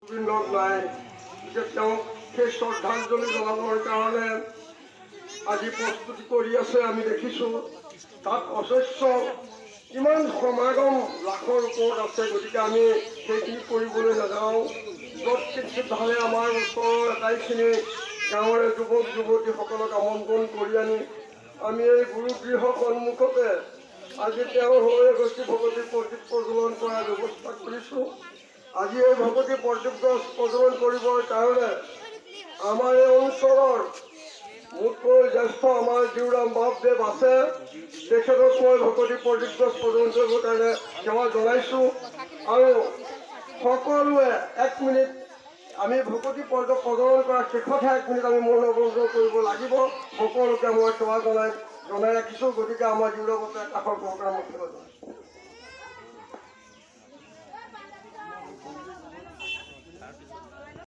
বৃন্দক নাই যে তেওঁক সেই শ্ৰদ্ধাঞ্জলি জনাবৰ কাৰণে আজি প্ৰস্তুতি কৰি আছে। আমি দেখিছোঁ তাত অজস্ৰ কিমান সমাগম লাখৰ ওপৰত আছে। গতিকে আমি সেইখিনি কৰিবলৈ নাযাওঁ। য'ত কিঞ্চিতভাৱে আমাৰ ওচৰৰ আটাইখিনি গাঁৱৰে যুৱক যুৱতীসকলক আমন্ত্ৰণ কৰি আনি আমি এই গুৰুগৃহ সন্মুখতে আজি তেওঁৰ হৈ এগছি ভগৱতী প্ৰদীপ প্ৰজ্বলন কৰাৰ ব্যৱস্থা কৰিছোঁ। আজি এই ভগৱতী প্ৰদীপ গছ প্ৰজ্বলন কৰিবৰ কাৰণে আমাৰ এই অঞ্চলৰ মোতকৈ জ্যেষ্ঠ আমাৰ জিউৰাম বাপদেৱ আছে। তেখেতক মই ভগৱতী প্ৰদীপ গছ প্ৰজ্বলন কৰিবৰ কাৰণে সেৱা জনাইছোঁ। আৰু সকলোৱে 1 মিনিট আমি ভগৱতী প্ৰদীপ প্ৰজ্বলন কৰাৰ শেষতহে 1 মিনিট আমি মৌন অৱলম্বন কৰিব লাগিব। সকলোকে মই সেৱা জনাই ৰাখিছোঁ। গতিকে আমাৰ জিউৰাম বাপে কাষৰ প্ৰগ্ৰামত সেৱা জনাইছোঁ।